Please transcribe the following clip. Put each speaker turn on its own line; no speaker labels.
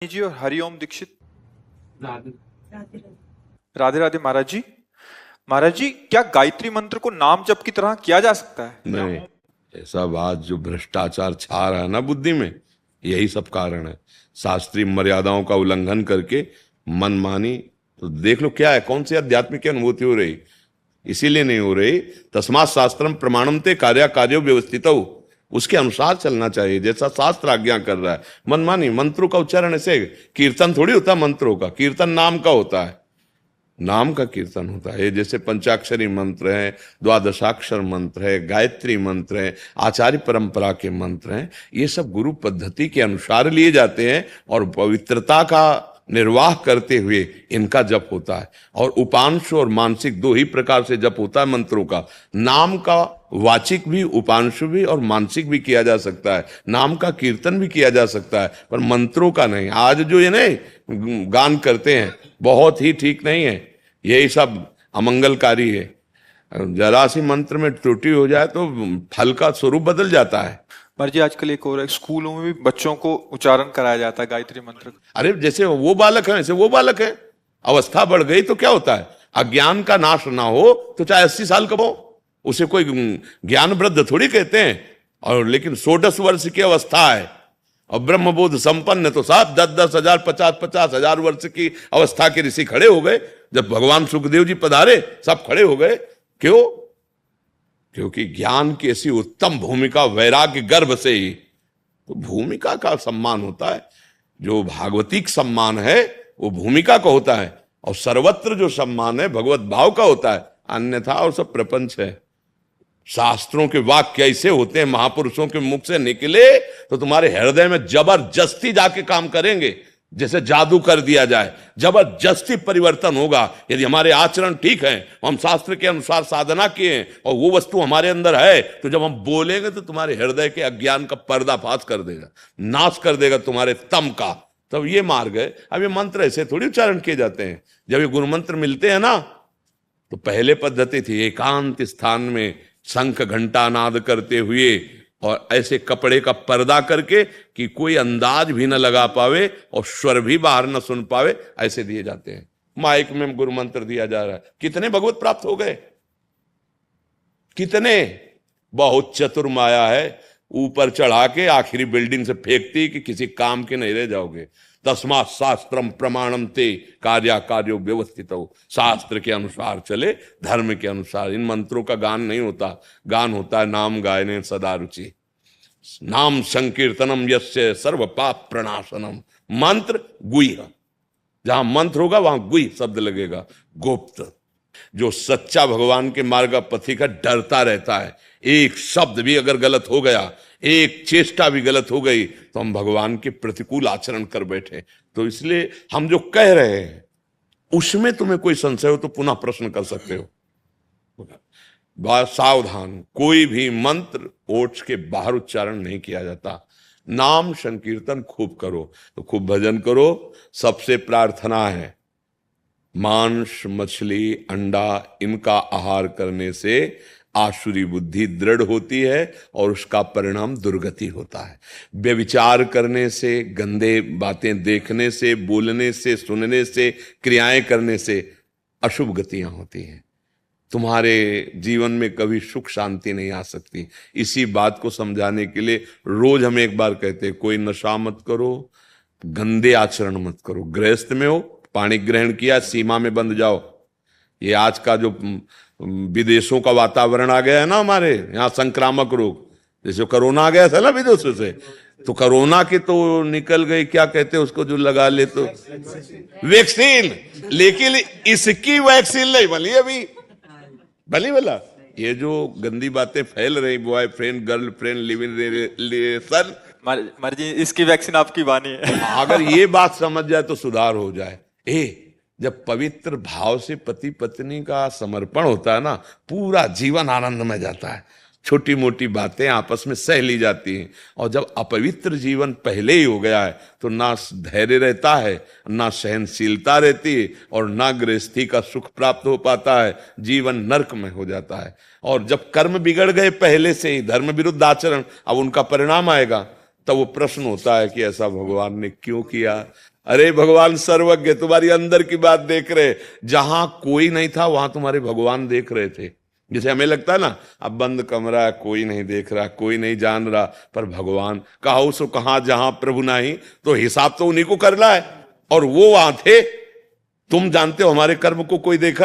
जी और हरिओम दीक्षित।
राधे
राधे राधे महाराज जी। महाराज जी, क्या गायत्री मंत्र को नाम जप की तरह किया जा सकता है?
नहीं, ऐसा बात जो भ्रष्टाचार छा रहा है ना बुद्धि में, यही सब कारण है। शास्त्रीय मर्यादाओं का उल्लंघन करके मनमानी, तो देख लो क्या है, कौन सी आध्यात्मिक अनुभूति हो रही, इसीलिए नहीं हो रही। तस्मात् शास्त्रम प्रमाणम ते कार्य कार्यो व्यवस्थितौ, उसके अनुसार चलना चाहिए जैसा शास्त्र आज्ञा कर रहा है। मनमानी, मंत्रों का उच्चारण ऐसे कीर्तन थोड़ी होता है, मंत्रों का कीर्तन नाम का होता है, नाम का कीर्तन होता है। जैसे पंचाक्षरी मंत्र है, द्वादशाक्षर मंत्र है, गायत्री मंत्र है, आचार्य परंपरा के मंत्र हैं, ये सब गुरु पद्धति के अनुसार लिए जाते हैं और पवित्रता का निर्वाह करते हुए इनका जप होता है। और उपांशु और मानसिक दो ही प्रकार से जप होता है मंत्रों का। नाम का वाचिक भी, उपांशु भी और मानसिक भी किया जा सकता है, नाम का कीर्तन भी किया जा सकता है, पर मंत्रों का नहीं। आज जो ये नहीं गान करते हैं बहुत ही ठीक नहीं है, यही सब अमंगलकारी है। जरा सी मंत्र में त्रुटि हो जाए तो फल का स्वरूप बदल जाता है।
महाराज जी, आजकल एक और है, स्कूलों में भी बच्चों को उच्चारण कराया जाता है गायत्री मंत्र का।
अरे जैसे वो बालक है वैसे वो बालक है, अवस्था बढ़ गई तो क्या होता है, अज्ञान का नाश ना हो तो चाहे 80 साल का हो, उसे कोई ज्ञान वृद्ध थोड़ी कहते हैं। और लेकिन 110 वर्ष की अवस्था है और ब्रह्मबोध संपन्न, तो साहब 10-10 हजार 50-50 हजार वर्ष की अवस्था के ऋषि खड़े हो गए। जब भगवान सुखदेव जी पधारे सब खड़े हो गए। क्यों? क्योंकि ज्ञान की ऐसी उत्तम भूमिका, वैराग्य गर्भ से ही तो भूमिका का सम्मान होता है। जो भागवतिक सम्मान है वो भूमिका का होता है, और सर्वत्र जो सम्मान है भगवत भाव का होता है, अन्यथा और सब प्रपंच है। शास्त्रों के वाक्य ऐसे होते हैं, महापुरुषों के मुख से निकले तो तुम्हारे हृदय में जबरदस्ती जाके काम करेंगे, जैसे जादू कर दिया जाए, जबरदस्ती परिवर्तन होगा। यदि हमारे आचरण ठीक है, हम शास्त्र के अनुसार साधना किए हैं और वो वस्तु हमारे अंदर है, तो जब हम बोलेंगे तो तुम्हारे हृदय के अज्ञान का पर्दाफाश कर देगा, नाश कर देगा तुम्हारे तम का। तब ये मार्ग है। अब ये मंत्र ऐसे थोड़ी उच्चारण किए जाते हैं। जब ये गुरु मंत्र मिलते हैं ना, तो पहले पद्धति थी एकांत स्थान में शंख घंटा नाद करते हुए और ऐसे कपड़े का पर्दा करके कि कोई अंदाज भी न लगा पावे और स्वर भी बाहर न सुन पावे, ऐसे दिए जाते हैं। माइक में गुरु मंत्र दिया जा रहा है। कितने भगवत प्राप्त हो गए, कितने। बहुत चतुर माया है, ऊपर चढ़ा के आखिरी बिल्डिंग से फेंकती कि किसी काम के नहीं रह जाओगे। तस्मात् शास्त्रम प्रमाणम ते कार्य कार्यो व्यवस्थित हो, शास्त्र के अनुसार चले, धर्म के अनुसार। इन मंत्रों का गान नहीं होता, गान होता है नाम गायने सदा रुचि, नाम संकीर्तनम यस्य सर्व पाप प्रणाशनम। मंत्र गुह्य, जहां मंत्र होगा वहां गुह्य शब्द लगेगा, गुप्त। जो सच्चा भगवान के मार्ग का पथिक है डरता रहता है, एक शब्द भी अगर गलत हो गया, एक चेष्टा भी गलत हो गई तो हम भगवान के प्रतिकूल आचरण कर बैठे। तो इसलिए हम जो कह रहे हैं उसमें तुम्हें कोई संशय हो तो पुनः प्रश्न कर सकते हो। बात सावधान, कोई भी मंत्र ओठ के बाहर उच्चारण नहीं किया जाता। नाम संकीर्तन खूब करो, तो खूब भजन करो। सबसे प्रार्थना है मांस, मछली, अंडा इनका आहार करने से आसुरी बुद्धि दृढ़ होती है और उसका परिणाम दुर्गति होता है। व्यभिचार करने से, गंदे बातें देखने से, बोलने से, सुनने से, क्रियाएं करने से अशुभ गतियां होती हैं। तुम्हारे जीवन में कभी सुख शांति नहीं आ सकती। इसी बात को समझाने के लिए रोज हम एक बार कहते हैं, कोई नशा मत करो, गंदे आचरण मत करो। गृहस्थ में हो, पानी ग्रहण किया, सीमा में बंद जाओ। ये आज का जो विदेशों का वातावरण आ गया है ना, हमारे यहाँ संक्रामक रोग, जैसे कोरोना आ गया था ना विदेशों से, तो कोरोना के तो निकल गई, क्या कहते हैं उसको जो लगा ले तो वैक्सीन, लेकिन इसकी वैक्सीन नहीं बनी अभी, भली भला। ये जो गंदी बातें फैल रही, बॉयफ्रेंड गर्लफ्रेंड लिविंग रिलेशन,
महाराज जी, इसकी वैक्सीन आपकी बानी है।
अगर ये बात समझ जाए तो सुधार हो जाए। जब पवित्र भाव से पति पत्नी का समर्पण होता है ना, पूरा जीवन आनंद में जाता है। छोटी मोटी बातें आपस में सह ली जाती हैं। और जब अपवित्र जीवन पहले ही हो गया है तो ना धैर्य रहता है, ना सहनशीलता रहती है, और ना गृहस्थी का सुख प्राप्त हो पाता है। जीवन नरक में हो जाता है। और जब कर्म बिगड़ गए पहले से ही, धर्म विरुद्ध आचरण, अब उनका परिणाम आएगा। तब वो प्रश्न होता है कि ऐसा भगवान ने क्यों किया। अरे भगवान सर्वज्ञ, तुम्हारी अंदर की बात देख रहे, जहां कोई नहीं था वहां तुम्हारे भगवान देख रहे थे। जैसे हमें लगता है ना, अब बंद कमरा है, कोई नहीं देख रहा, कोई नहीं जान रहा, पर भगवान कहा सो कहां जहां प्रभु नहीं, तो हिसाब तो उन्हीं को करना है, और वो वहां थे। तुम जानते हो हमारे कर्म को कोई देखा